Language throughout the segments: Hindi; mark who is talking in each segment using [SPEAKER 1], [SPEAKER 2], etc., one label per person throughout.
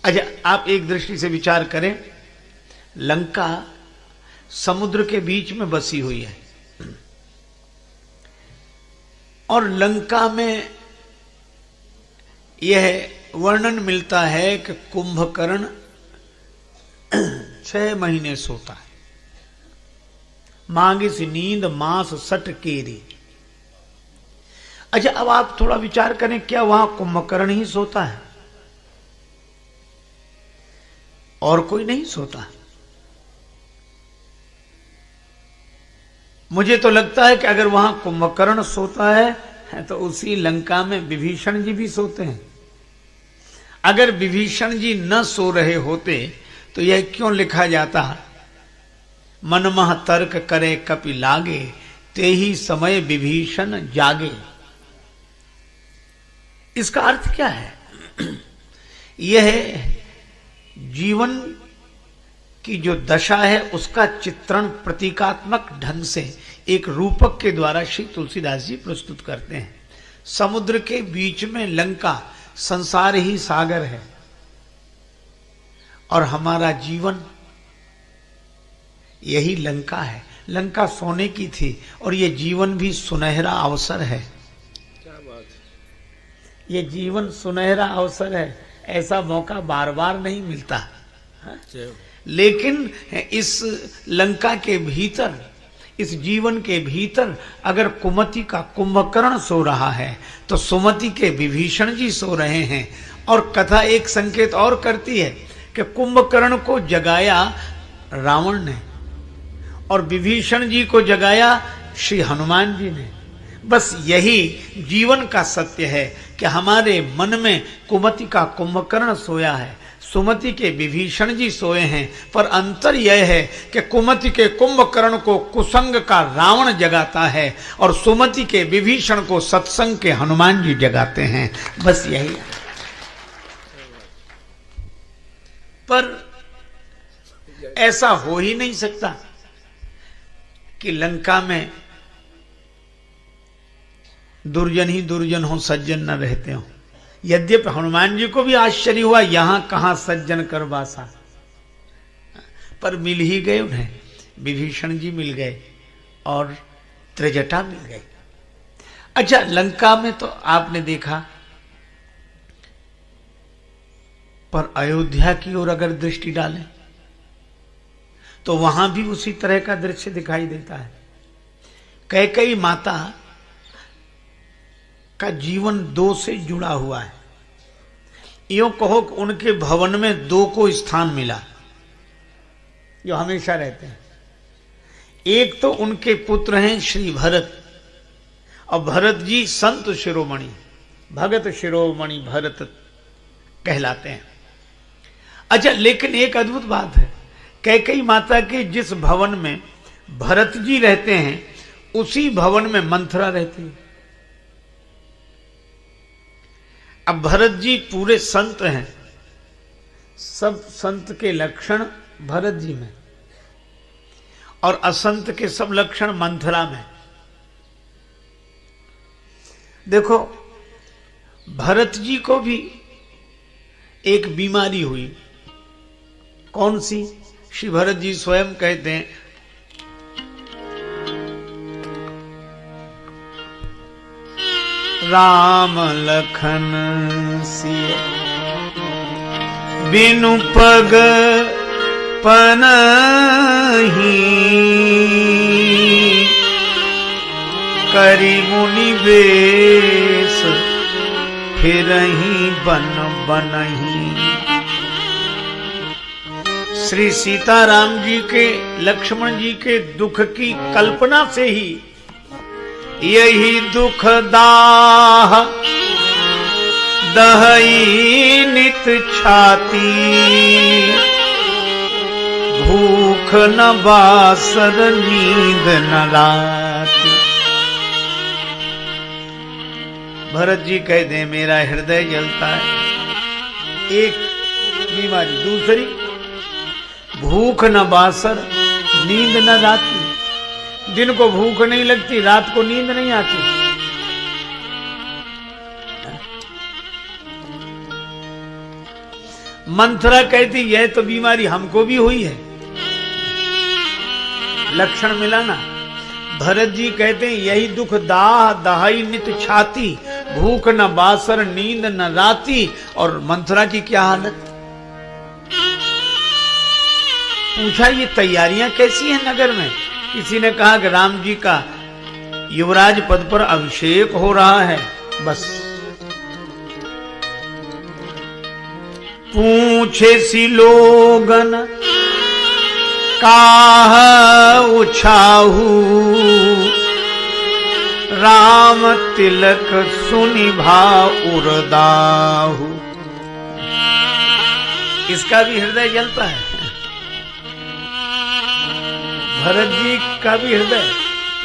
[SPEAKER 1] अच्छा, आप एक दृष्टि से विचार करें, लंका समुद्र के बीच में बसी हुई है और लंका में यह वर्णन मिलता है कि कुंभकर्ण 6 महीने सोता है। मांगिस नींद मांस सट केरी। अच्छा, अब आप थोड़ा विचार करें, क्या वहां कुंभकर्ण ही सोता है और कोई नहीं सोता? मुझे तो लगता है कि अगर वहां कुंभकर्ण सोता है तो उसी लंका में विभीषण जी भी सोते हैं। अगर विभीषण जी न सो रहे होते तो यह क्यों लिखा जाता, मनमह तर्क करे कपि लागे, ते ही समय विभीषण जागे। इसका अर्थ क्या है? यह जीवन की जो दशा है उसका चित्रण प्रतीकात्मक ढंग से एक रूपक के द्वारा श्री तुलसीदास जी प्रस्तुत करते हैं। समुद्र के बीच में लंका, संसार ही सागर है और हमारा जीवन यही लंका है। लंका सोने की थी और ये जीवन भी सुनहरा अवसर है।
[SPEAKER 2] क्या बात है।
[SPEAKER 1] ये जीवन सुनहरा अवसर है, ऐसा मौका बार बार नहीं मिलता। लेकिन इस लंका के भीतर, इस जीवन के भीतर अगर कुमति का कुंभकर्ण सो रहा है तो सुमति के विभीषण जी सो रहे हैं। और कथा एक संकेत और करती है कि कुंभकर्ण को जगाया रावण ने और विभीषण जी को जगाया श्री हनुमान जी ने। बस यही जीवन का सत्य है कि हमारे मन में कुमति का कुंभकर्ण सोया है, सुमति के विभीषण जी सोए हैं, पर अंतर यह है कि कुमति के कुंभकर्ण को कुसंग का रावण जगाता है और सुमति के विभीषण को सत्संग के हनुमान जी जगाते हैं। बस यही है। पर ऐसा हो ही नहीं सकता कि लंका में दुर्जन ही दुर्जन हो, सज्जन न रहते हो। यद्यपि हनुमान जी को भी आश्चर्य हुआ, यहां कहां सज्जन कर बासा, पर मिल ही गए उन्हें। विभीषण जी मिल गए और त्रिजटा मिल गई। अच्छा, लंका में तो आपने देखा, पर अयोध्या की ओर अगर दृष्टि डालें तो वहां भी उसी तरह का दृश्य दिखाई देता है। कैकेयी माता का जीवन 2 से जुड़ा हुआ है। यूं कहो कि उनके भवन में 2 को स्थान मिला जो हमेशा रहते हैं। एक तो उनके पुत्र हैं श्री भरत, और भरत जी संत शिरोमणि, भगत शिरोमणि भरत कहलाते हैं। अच्छा, लेकिन एक अद्भुत बात है, कैकेयी माता के जिस भवन में भरत जी रहते हैं उसी भवन में मंथरा रहती है। अब भरत जी पूरे संत हैं, सब संत के लक्षण भरत जी में और असंत के सब लक्षण मंथरा में। देखो, भरत जी को भी एक बीमारी हुई। कौन सी? श्री भरत जी स्वयं कहते हैं, राम लखन सिय बिनु पग पनहि, करि मुनि बेश फिरहि बन बनहि। श्री सीताराम जी के, लक्ष्मण जी के दुख की कल्पना से ही यही दुख दाह दहई नित छाती, भूख न बासर नींद न राती। भरत जी कहते हैं मेरा हृदय जलता है। एक बीमारी, दूसरी भूख न बासर नींद न राती। दिन को भूख नहीं लगती, रात को नींद नहीं आती। मंथरा कहती यह तो बीमारी हमको भी हुई है, लक्षण मिला ना। भरत जी कहते हैं यही दुख दाह दहाई नित छाती, भूख न बासर नींद न राती। और मंथरा की क्या हालत? पूछा ये तैयारियां कैसी हैं नगर में? किसी ने कहा कि राम जी का युवराज पद पर अभिषेक हो रहा है। बस पूछे सी लोगन काह उछाहू, राम तिलक सुनि भाव उरदाहू। इसका भी हृदय जलता है, भरत जी का भी हृदय।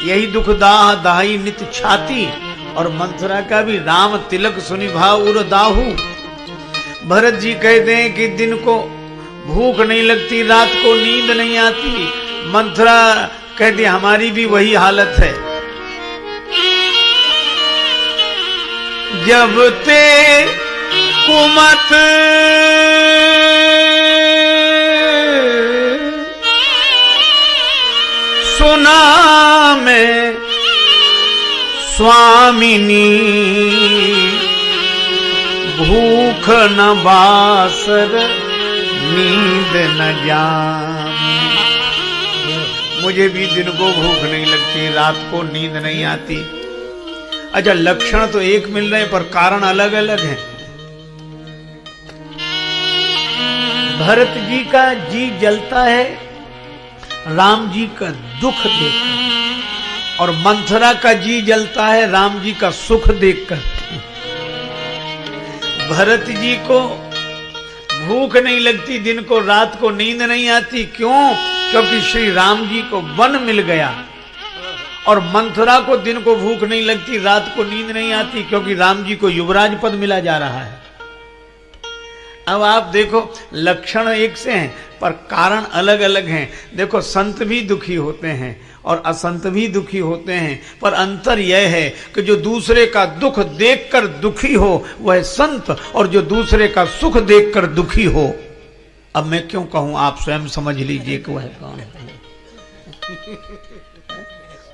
[SPEAKER 1] यही दुख दाह दाही नित छाती, और मंथरा का भी राम तिलक सुनि भाव उरदाहू। भरत जी कहते हैं कि दिन को भूख नहीं लगती, रात को नींद नहीं आती। मंथरा कहती हमारी भी वही हालत है। जब ते कुमत सुना में स्वामिनी, भूख न बासर नींद न जामी। मुझे भी दिन को भूख नहीं लगती, रात को नींद नहीं आती। अच्छा, लक्षण तो एक मिल रहे हैं पर कारण अलग अलग हैं। भरत जी का जी जलता है राम जी का दुख देखकर, और मंथरा का जी जलता है राम जी का सुख देखकर। भरत जी को भूख नहीं लगती, दिन को रात को नींद नहीं आती। क्यों? क्योंकि श्री राम जी को वन मिल गया। और मंथरा को दिन को भूख नहीं लगती, रात को नींद नहीं आती, क्योंकि राम जी को युवराज पद मिला जा रहा है। अब आप देखो, लक्षण एक से हैं पर कारण अलग अलग हैं। देखो, संत भी दुखी होते हैं और असंत भी दुखी होते हैं, पर अंतर यह है कि जो दूसरे का दुख देखकर दुखी हो वह संत, और जो दूसरे का सुख देखकर दुखी हो, अब मैं क्यों कहूं, आप स्वयं समझ लीजिए कि वह कौन है।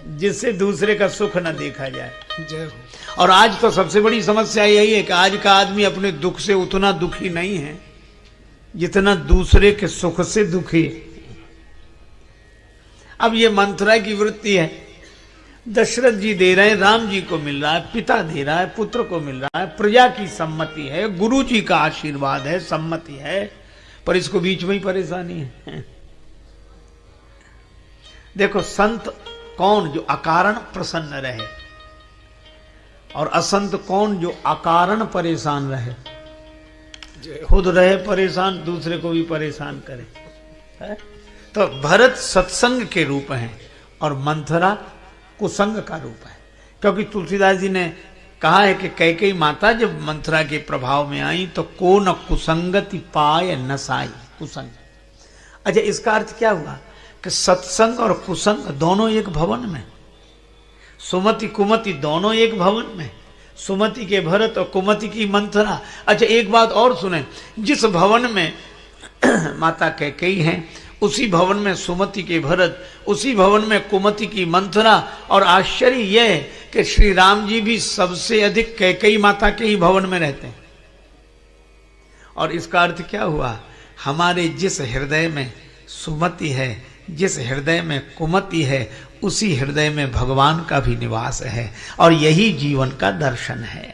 [SPEAKER 1] जिससे दूसरे का सुख न देखा जाए। जय हो। और आज तो सबसे बड़ी समस्या यही है कि आज का आदमी अपने दुख से उतना दुखी नहीं है जितना दूसरे के सुख से दुखी। अब ये मंथरा की वृत्ति है। दशरथ जी दे रहे हैं, राम जी को मिल रहा है, पिता दे रहा है, पुत्र को मिल रहा है, प्रजा की सम्मति है, गुरु जी का आशीर्वाद है, सम्मति है, पर इसको बीच में ही परेशानी है। देखो, संत कौन? जो अकारण प्रसन्न रहे, और असंत कौन? जो अकारण परेशान रहे। खुद रहे परेशान, दूसरे को भी परेशान करे है? तो भरत सत्संग के रूप हैं और मंथरा कुसंग का रूप है। क्योंकि तुलसीदास जी ने कहा है कि कैकेयी माता जब मंथरा के प्रभाव में आई तो को न कुसंगति पाय नसाई। कुसंग। अच्छा, इसका अर्थ क्या हुआ कि सत्संग और कुसंग दोनों एक भवन में, सुमति कुमति दोनों एक भवन में, सुमति के भरत और कुमति की मंथरा। अच्छा, एक बात और सुने, जिस भवन में माता कैकेयी हैं उसी भवन में सुमति के भरत, उसी भवन में कुमति की मंथरा। और आश्चर्य यह है कि श्री राम जी भी सबसे अधिक कैकेयी माता के ही भवन में रहते हैं। और इसका अर्थ क्या हुआ? हमारे जिस हृदय में सुमति है, जिस हृदय में कुमति है, उसी हृदय में भगवान का भी निवास है, और यही जीवन का दर्शन है।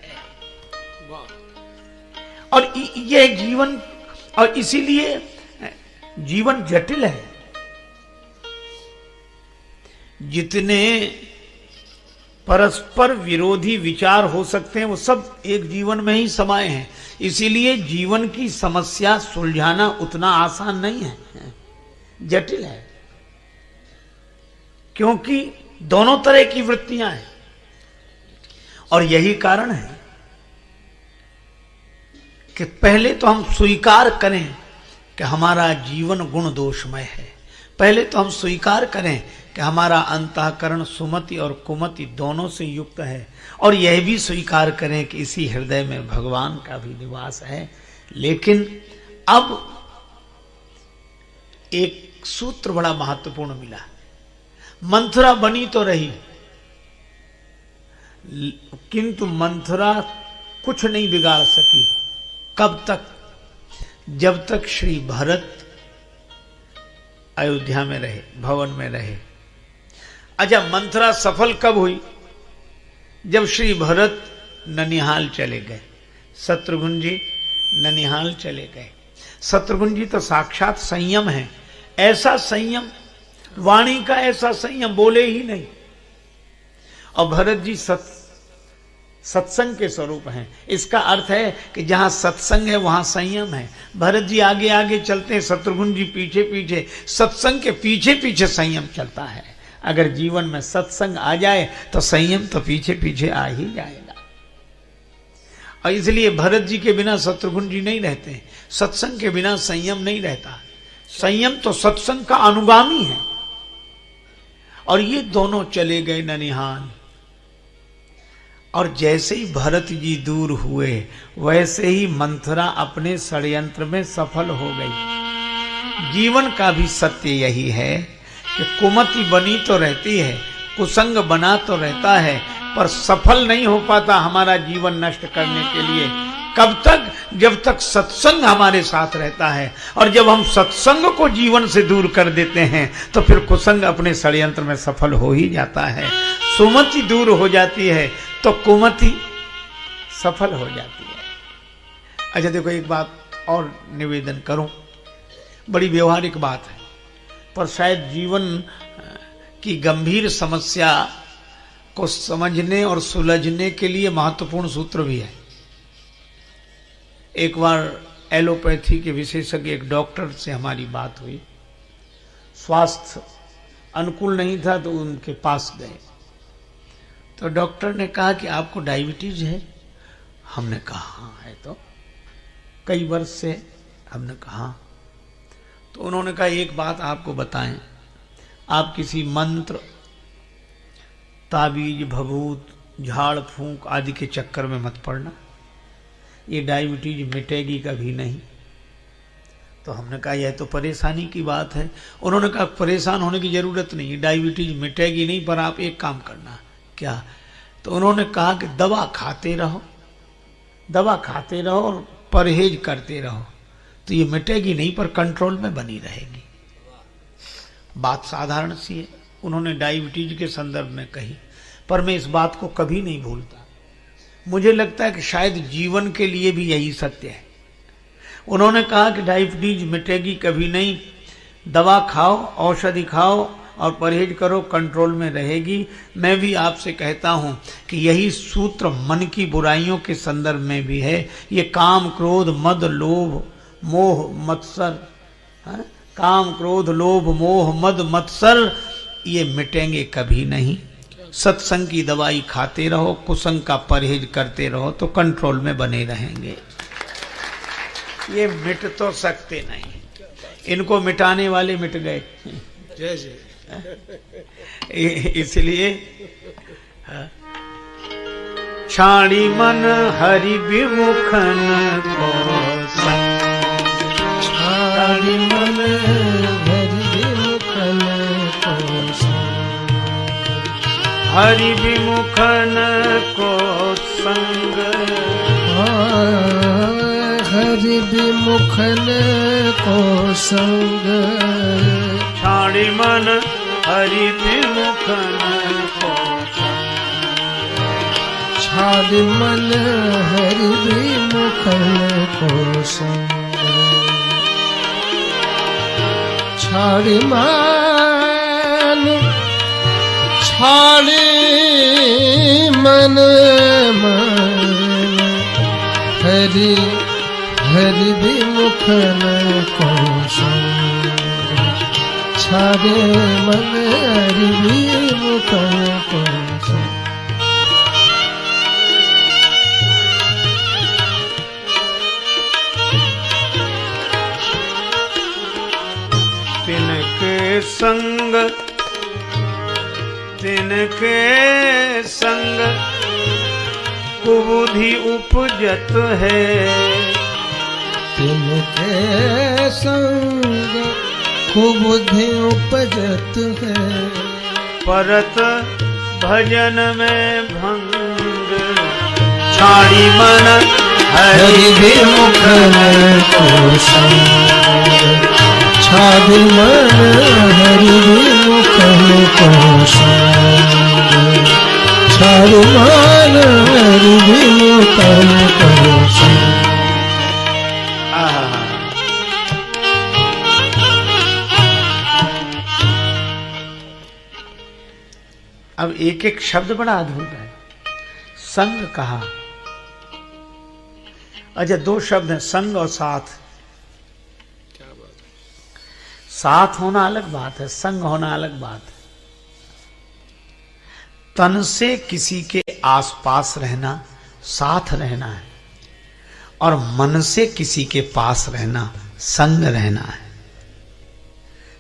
[SPEAKER 1] और यह जीवन, और इसीलिए जीवन जटिल है। जितने परस्पर विरोधी विचार हो सकते हैं वो सब एक जीवन में ही समाये हैं। इसीलिए जीवन की समस्या सुलझाना उतना आसान नहीं है, जटिल है। क्योंकि दोनों तरह की वृत्तियां हैं, और यही कारण है कि पहले तो हम स्वीकार करें कि हमारा जीवन गुण दोषमय है। पहले तो हम स्वीकार करें कि हमारा अंतःकरण सुमति और कुमति दोनों से युक्त है, और यह भी स्वीकार करें कि इसी हृदय में भगवान का भी निवास है। लेकिन अब एक सूत्र बड़ा महत्वपूर्ण मिला। मंथरा बनी तो रही, किंतु मंथरा कुछ नहीं बिगाड़ सकी। कब तक? जब तक श्री भरत अयोध्या में रहे, भवन में रहे। अच्छा, मंथरा सफल कब हुई? जब श्री भरत ननिहाल चले गए, शत्रुघ्न जी ननिहाल चले गए। शत्रुघ्न जी तो साक्षात संयम है, ऐसा संयम, वाणी का ऐसा संयम, बोले ही नहीं। और भरत जी सत्संग के स्वरूप हैं। इसका अर्थ है कि जहां सत्संग है वहां संयम है। भरत जी आगे आगे चलते हैं, शत्रुघ्न जी पीछे पीछे। सत्संग के पीछे पीछे संयम चलता है। अगर जीवन में सत्संग आ जाए तो संयम तो पीछे पीछे आ ही जाएगा। और इसलिए भरत जी के बिना शत्रुघ्न जी नहीं रहते, सत्संग के बिना संयम नहीं रहता। संयम तो सत्संग का अनुगामी है। और ये दोनों चले गए ननिहाल। और जैसे ही भरत जी दूर हुए, वैसे ही मंथरा अपने षड्यंत्र में सफल हो गई। जीवन का भी सत्य यही है कि कुमति बनी तो रहती है, कुसंग बना तो रहता है, पर सफल नहीं हो पाता हमारा जीवन नष्ट करने के लिए। कब तक? जब तक सत्संग हमारे साथ रहता है। और जब हम सत्संग को जीवन से दूर कर देते हैं तो फिर कुसंग अपने षड्यंत्र में सफल हो ही जाता है। सुमति दूर हो जाती है तो कुमति सफल हो जाती है। अच्छा देखो, एक बात और निवेदन करूं, बड़ी व्यवहारिक बात है, पर शायद जीवन की गंभीर समस्या को समझने और सुलझने के लिए महत्वपूर्ण सूत्र भी है। एक बार एलोपैथी के विशेषज्ञ एक डॉक्टर से हमारी बात हुई। स्वास्थ्य अनुकूल नहीं था तो उनके पास गए। तो डॉक्टर ने कहा कि आपको डायबिटीज है? हमने कहा हाँ है, तो कई वर्ष से। हमने कहा हाँ। तो उन्होंने कहा एक बात आपको बताएं, आप किसी मंत्र, ताबीज, भभूत, झाड़ फूंक आदि के चक्कर में मत पड़ना, ये डायबिटीज मिटेगी कभी नहीं। तो हमने कहा यह तो परेशानी की बात है। उन्होंने कहा परेशान होने की जरूरत नहीं, डायबिटीज मिटेगी नहीं, पर आप एक काम करना। क्या? तो उन्होंने कहा कि दवा खाते रहो, दवा खाते रहो और परहेज करते रहो, तो ये मिटेगी नहीं पर कंट्रोल में बनी रहेगी। बात साधारण सी है, उन्होंने डायबिटीज के संदर्भ में कही, पर मैं इस बात को कभी नहीं भूलता। मुझे लगता है कि शायद जीवन के लिए भी यही सत्य है। उन्होंने कहा कि डायबिटीज मिटेगी कभी नहीं, दवा खाओ, औषधि खाओ और परहेज करो, कंट्रोल में रहेगी। मैं भी आपसे कहता हूं कि यही सूत्र मन की बुराइयों के संदर्भ में भी है। ये काम, क्रोध, मद, लोभ, मोह, मत्सर, काम, क्रोध, लोभ, मोह, मद, मत्सर, ये मिटेंगे कभी नहीं। सत्संग की दवाई खाते रहो, कुसंग का परहेज करते रहो, तो कंट्रोल में बने रहेंगे। ये मिट तो सकते नहीं, इनको मिटाने वाले मिट गए।
[SPEAKER 2] जय जय।
[SPEAKER 1] इसलिए छाड़ी मन हरि विमुखन को संग,
[SPEAKER 2] छाड़ी मन हरि विमुखन को संग,
[SPEAKER 1] हरि विमुखन को संग,
[SPEAKER 2] हरि विमुखन को संग,
[SPEAKER 1] छाड़ी मन हरि विमुखन को संग,
[SPEAKER 2] छाड़ी मन हरि विमुखन को संग, छाड़ी मन, छाड़ी मन, हरि हरि विमुखन को संग, छाड़े मन हरि विमुखन को संग।
[SPEAKER 1] तिनके संग, तिनके संग कुबुद्धि उपजत है,
[SPEAKER 2] तिनके संग कुबुद्धि उपजत है।
[SPEAKER 1] परत भजन में भंग छाड़ी मन
[SPEAKER 2] हरि विमुख को संग छाड़ी मन हरि विमुख को संग छाड़ी मन हरि विमुख को संग।
[SPEAKER 1] अब एक एक शब्द बड़ा अद्भुत है। संग कहा, अच्छा दो शब्द हैं, संग और साथ।
[SPEAKER 2] क्या बात है?
[SPEAKER 1] साथ होना अलग बात है, संग होना अलग बात है। तन से किसी के आसपास रहना साथ रहना है, और मन से किसी के पास रहना संग रहना है।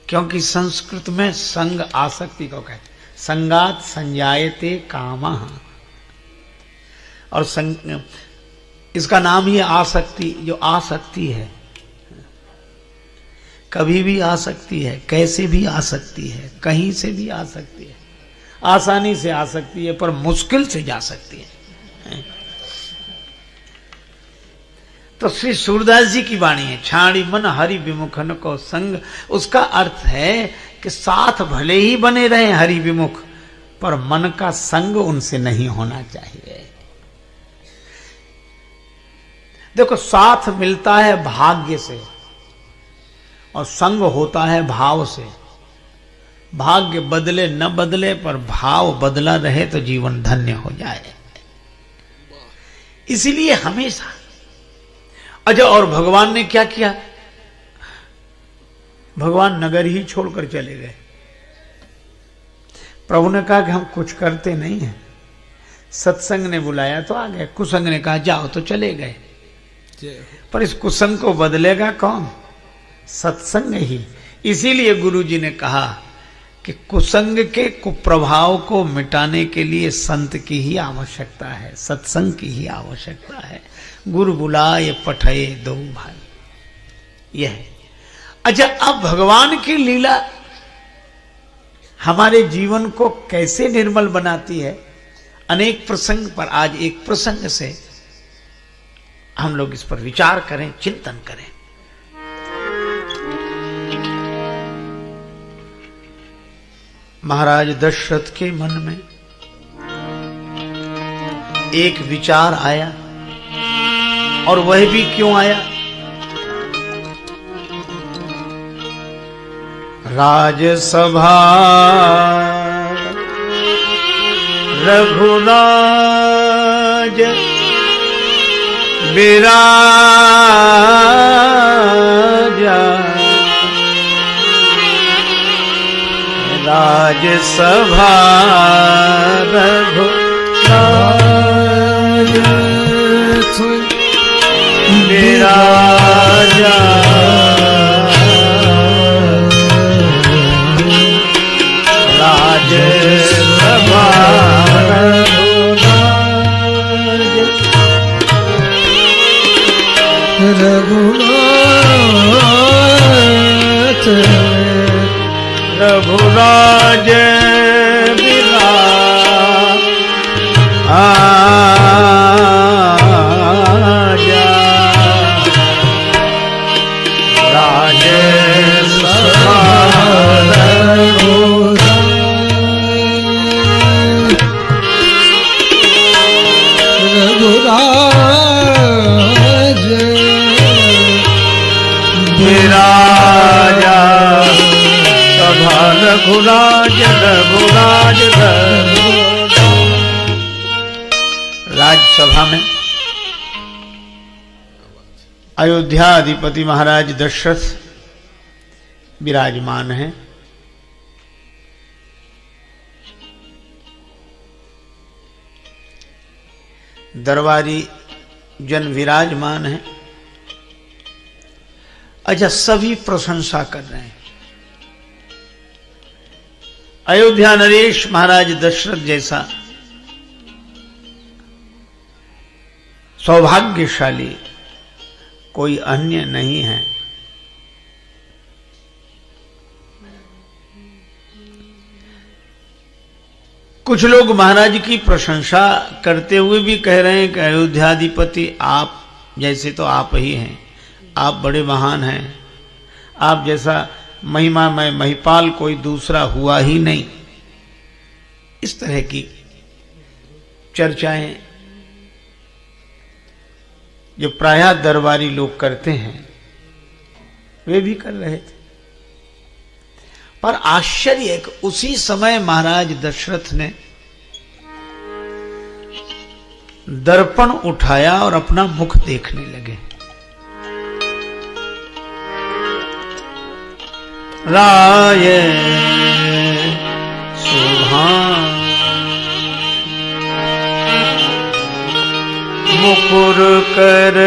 [SPEAKER 1] क्योंकि संस्कृत में संग आसक्ति को कहते, संगात संजायते कामः, और इसका नाम ही आसक्ति, जो आसक्ति है, कभी भी आ सकती है, कैसे भी आ सकती है, कहीं से भी आ सकती है, आसानी से आ सकती है, पर मुश्किल से जा सकती है। तो श्री सूरदास जी की वाणी है, छाड़ी मन हरि विमुखन को संग। उसका अर्थ है कि साथ भले ही बने रहे हरि विमुख, पर मन का संग उनसे नहीं होना चाहिए। देखो, साथ मिलता है भाग्य से और संग होता है भाव से। भाग्य बदले न बदले, पर भाव बदला रहे तो जीवन धन्य हो जाए। इसीलिए हमेशा, अच्छा, और भगवान ने क्या किया? भगवान नगर ही छोड़कर चले गए। प्रभु ने कहा कि हम कुछ करते नहीं हैं। सत्संग ने बुलाया तो आ गए, कुसंग ने कहा जाओ तो चले गए। पर इस कुसंग को बदलेगा कौन? सत्संग ही। इसीलिए गुरु जी ने कहा कि कुसंग के कुप्रभाव को मिटाने के लिए संत की ही आवश्यकता है, सत्संग की ही आवश्यकता है। गुरु बुलाए पठये दो भाई, यह है। अच्छा, अब भगवान की लीला हमारे जीवन को कैसे निर्मल बनाती है, अनेक प्रसंग पर आज एक प्रसंग से हम लोग इस पर विचार करें, चिंतन करें। महाराज दशरथ के मन में एक विचार आया, और वह भी क्यों आया? राजसभा रघुराज विराजा, राजसभा रघुराज विराजा, राजसभा
[SPEAKER 2] रघुनाथ
[SPEAKER 1] रघुराज विराजा, राजसभा
[SPEAKER 2] रघुराज
[SPEAKER 1] विराजा, सभा रघुराज रघुराज। राज्यसभा में अयोध्या अधिपति महाराज दशरथ विराजमान हैं। दरबारी जन विराजमान हैं। अच्छा, सभी प्रशंसा कर रहे हैं। अयोध्या नरेश महाराज दशरथ जैसा सौभाग्यशाली कोई अन्य नहीं है। कुछ लोग महाराज की प्रशंसा करते हुए भी कह रहे हैं कि अयोध्याधिपति आप जैसे तो आप ही हैं, आप बड़े महान हैं, आप जैसा महिमामय महिपाल कोई दूसरा हुआ ही नहीं। इस तरह की चर्चाएं जो प्रायः दरबारी लोग करते हैं वे भी कर रहे थे। पर आश्चर्य कि उसी समय महाराज दशरथ ने दर्पण उठाया और अपना मुख देखने लगे। राय सुभान मुकुर कर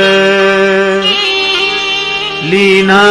[SPEAKER 1] लीना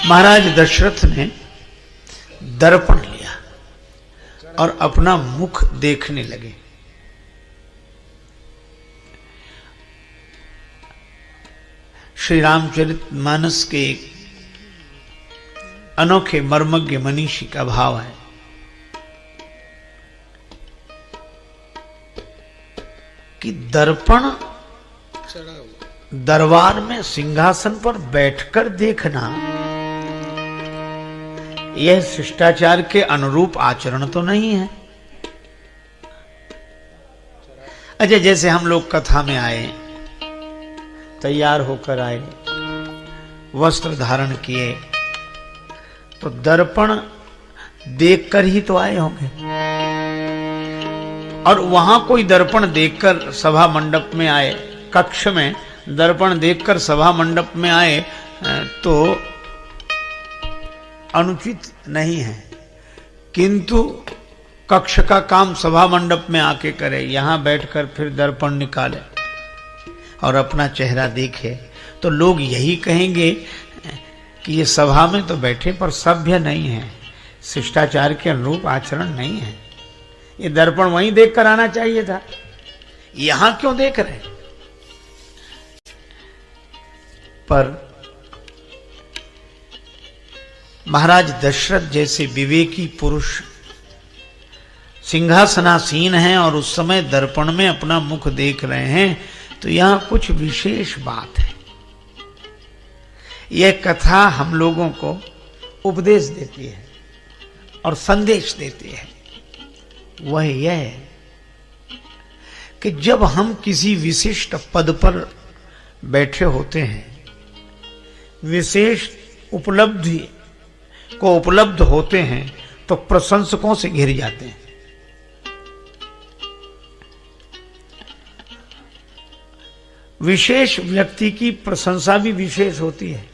[SPEAKER 1] महाराज दशरथ ने दर्पण लिया और अपना मुख देखने लगे। श्री रामचरितमानस के एक अनोखे मर्मज्ञ मनीषी का भाव है कि दर्पण दरबार में सिंहासन पर बैठकर देखना यह शिष्टाचार के अनुरूप आचरण तो नहीं है। अच्छा, जैसे हम लोग कथा में आए, तैयार होकर आए, वस्त्र धारण किए, तो दर्पण देखकर ही तो आए होंगे। और वहां कोई दर्पण देखकर सभा मंडप में आए, कक्ष में दर्पण देखकर सभा मंडप में आए तो अनुचित नहीं है, किंतु कक्ष का काम सभा मंडप में आके करे, यहां बैठकर फिर दर्पण निकाले और अपना चेहरा देखे तो लोग यही कहेंगे कि ये सभा में तो बैठे पर सभ्य नहीं है, शिष्टाचार के अनुरूप आचरण नहीं है। ये दर्पण वहीं देख कर आना चाहिए था, यहां क्यों देख रहे? पर महाराज दशरथ जैसे विवेकी पुरुष सिंहासनासीन हैं और उस समय दर्पण में अपना मुख देख रहे हैं, तो यहां कुछ विशेष बात है। यह कथा हम लोगों को उपदेश देती है और संदेश देती है। वह यह है कि जब हम किसी विशिष्ट पद पर बैठे होते हैं, विशेष उपलब्धि को उपलब्ध होते हैं, तो प्रशंसकों से घिर जाते हैं। विशेष व्यक्ति की प्रशंसा भी विशेष होती है।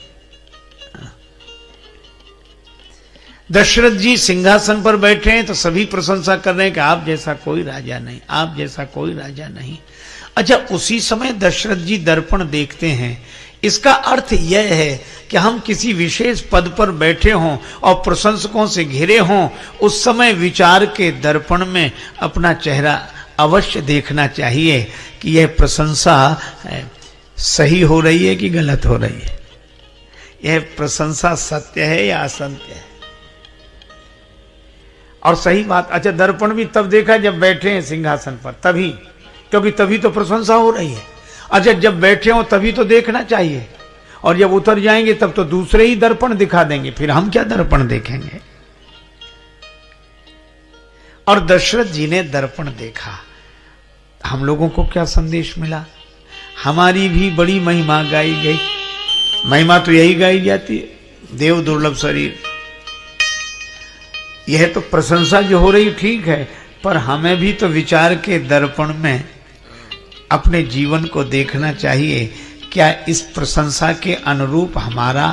[SPEAKER 1] दशरथ जी सिंहासन पर बैठे हैं तो सभी प्रशंसा कर रहे हैं कि आप जैसा कोई राजा नहीं, आप जैसा कोई राजा नहीं। अच्छा, उसी समय दशरथ जी दर्पण देखते हैं, इसका अर्थ यह है कि हम किसी विशेष पद पर बैठे हों और प्रशंसकों से घिरे हों, उस समय विचार के दर्पण में अपना चेहरा अवश्य देखना चाहिए कि यह प्रशंसा सही हो रही है कि गलत हो रही है, यह प्रशंसा सत्य है या असत्य है। और सही बात, अच्छा दर्पण भी तब देखा जब बैठे हैं सिंहासन पर, तभी, क्योंकि तभी तो प्रशंसा हो रही है। अच्छा जब बैठे हो तभी तो देखना चाहिए, और जब उतर जाएंगे तब तो दूसरे ही दर्पण दिखा देंगे, फिर हम क्या दर्पण देखेंगे। और दशरथ जी ने दर्पण देखा, हम लोगों को क्या संदेश मिला? हमारी भी बड़ी महिमा गाई गई। महिमा तो यही गाई जाती है, देव दुर्लभ शरीर। यह तो प्रशंसा जो हो रही ठीक है, पर हमें भी तो विचार के दर्पण में अपने जीवन को देखना चाहिए। क्या इस प्रशंसा के अनुरूप हमारा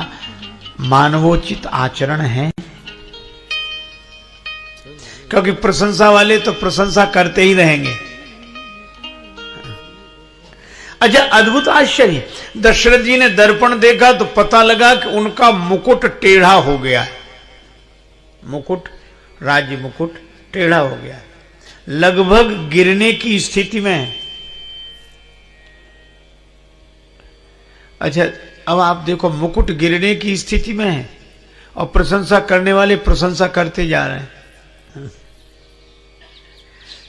[SPEAKER 1] मानवोचित आचरण है? क्योंकि प्रशंसा वाले तो प्रशंसा करते ही रहेंगे। अच्छा अद्भुत आश्चर्य, दशरथ जी ने दर्पण देखा तो पता लगा कि उनका मुकुट टेढ़ा हो गया है। मुकुट, राज्य मुकुट टेढ़ा हो गया है, लगभग गिरने की स्थिति में है। अच्छा अब आप देखो, मुकुट गिरने की स्थिति में है और प्रशंसा करने वाले प्रशंसा करते जा रहे हैं।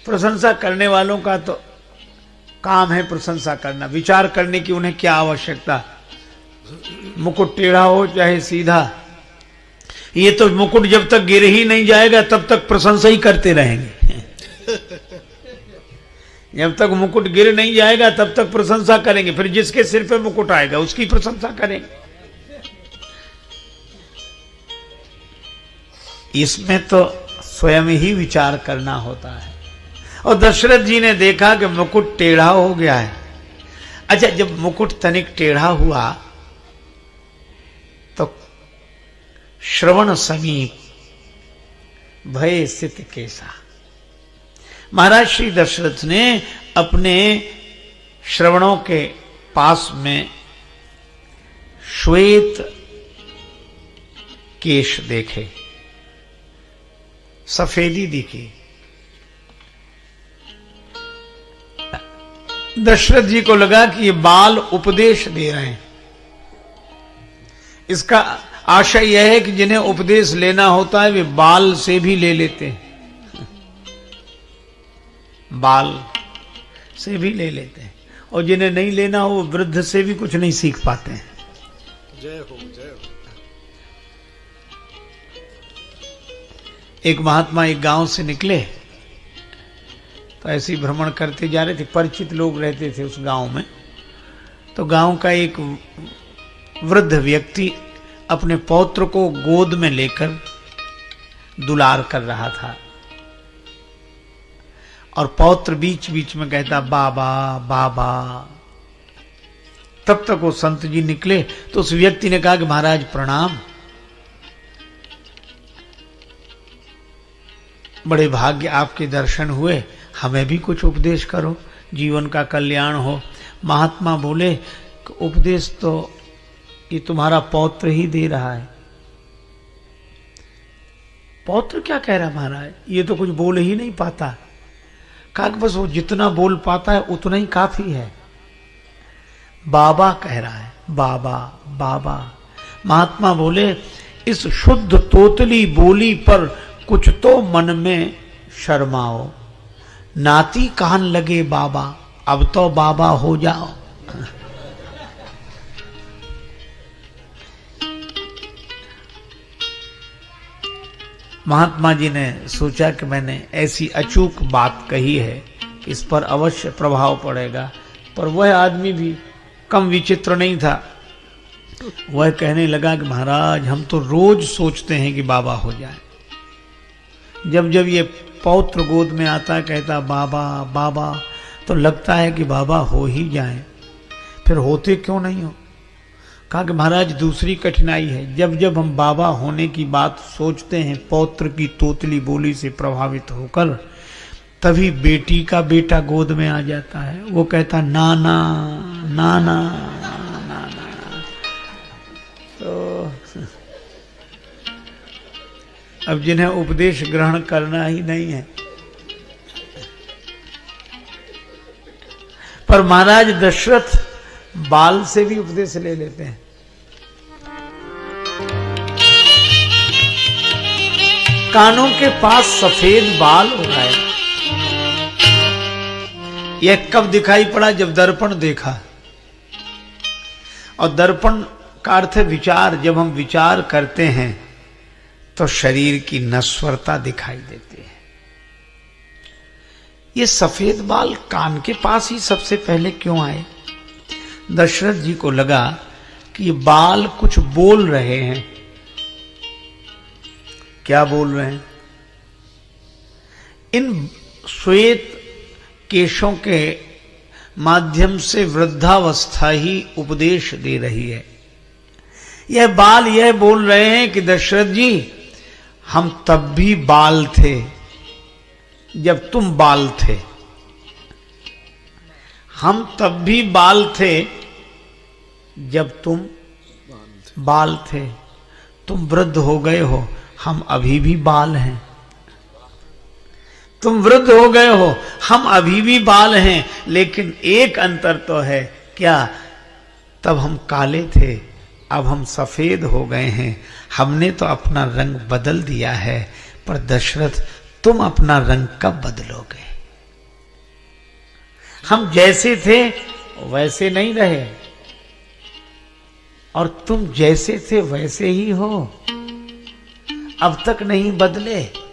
[SPEAKER 1] प्रशंसा करने वालों का तो काम है प्रशंसा करना, विचार करने की उन्हें क्या आवश्यकता, मुकुट टेढ़ा हो चाहे सीधा। ये तो मुकुट जब तक गिर ही नहीं जाएगा तब तक प्रशंसा ही करते रहेंगे। जब तक मुकुट गिर नहीं जाएगा तब तक प्रशंसा करेंगे, फिर जिसके सिर पे मुकुट आएगा उसकी प्रशंसा करेंगे। इसमें तो स्वयं ही विचार करना होता है। और दशरथ जी ने देखा कि मुकुट टेढ़ा हो गया है। अच्छा जब मुकुट तनिक टेढ़ा हुआ तो श्रवण समीप भय स्थित कैसा, महाराज श्री दशरथ ने अपने श्रवणों के पास में श्वेत केश देखे, सफेदी दिखी। दशरथ जी को लगा कि ये बाल उपदेश दे रहे हैं। इसका आशय यह है कि जिन्हें उपदेश लेना होता है वे बाल से भी ले लेते हैं, बाल से भी ले लेते हैं, और जिन्हें नहीं लेना हो वो वृद्ध से भी कुछ नहीं सीख पाते हैं।
[SPEAKER 2] जय हो जय हो।
[SPEAKER 1] एक महात्मा एक गांव से निकले तो ऐसे ही भ्रमण करते जा रहे थे, परिचित लोग रहते थे उस गांव में। तो गांव का एक वृद्ध व्यक्ति अपने पौत्र को गोद में लेकर दुलार कर रहा था, और पौत्र बीच बीच में कहता बाबा बाबा। तब तक वो संत जी निकले तो उस व्यक्ति ने कहा कि महाराज प्रणाम, बड़े भाग्य आपके दर्शन हुए, हमें भी कुछ उपदेश करो, जीवन का कल्याण हो। महात्मा बोले कि उपदेश तो ये तुम्हारा पौत्र ही दे रहा है। पौत्र क्या कह रहा महाराज, ये तो कुछ बोल ही नहीं पाता। कहा कि बस वो जितना बोल पाता है उतना ही काफी है। बाबा कह रहा है, बाबा बाबा। महात्मा बोले इस शुद्ध तोतली बोली पर कुछ तो मन में शर्माओ, नाती कान लगे बाबा, अब तो बाबा हो जाओ। महात्मा जी ने सोचा कि मैंने ऐसी अचूक बात कही है कि इस पर अवश्य प्रभाव पड़ेगा, पर वह आदमी भी कम विचित्र नहीं था। वह कहने लगा कि महाराज हम तो रोज सोचते हैं कि बाबा हो जाए। जब जब ये पौत्र गोद में आता कहता बाबा बाबा, तो लगता है कि बाबा हो ही जाए, फिर होते क्यों नहीं हो। कहा कि महाराज दूसरी कठिनाई है, जब जब हम बाबा होने की बात सोचते हैं पौत्र की तोतली बोली से प्रभावित होकर, तभी बेटी का बेटा गोद में आ जाता है। वो कहता नाना नाना नाना। अब जिन्हें उपदेश ग्रहण करना ही नहीं है। पर महाराज दशरथ बाल से भी उपदेश ले लेते हैं। कानों के पास सफेद बाल हो रहा है। यह कब दिखाई पड़ा? जब दर्पण देखा। और दर्पण का अर्थ है विचार। जब हम विचार करते हैं तो शरीर की नश्वरता दिखाई देती है। ये सफेद बाल कान के पास ही सबसे पहले क्यों आए? दशरथ जी को लगा कि ये बाल कुछ बोल रहे हैं। क्या बोल रहे हैं? इन श्वेत केशों के माध्यम से वृद्धावस्था ही उपदेश दे रही है। यह बाल यह बोल रहे हैं कि दशरथ जी, हम तब भी बाल थे जब तुम बाल थे। हम तब भी बाल थे जब तुम बाल थे। तुम वृद्ध हो गए हो, हम अभी भी बाल हैं। तुम वृद्ध हो गए हो, हम अभी भी बाल हैं। लेकिन एक अंतर तो है। क्या? तब हम काले थे, अब हम सफेद हो गए हैं। हमने तो अपना रंग बदल दिया है। पर दशरथ, तुम अपना रंग कब बदलोगे? हम जैसे थे वैसे नहीं रहे, और तुम जैसे थे वैसे ही हो, अब तक नहीं बदले।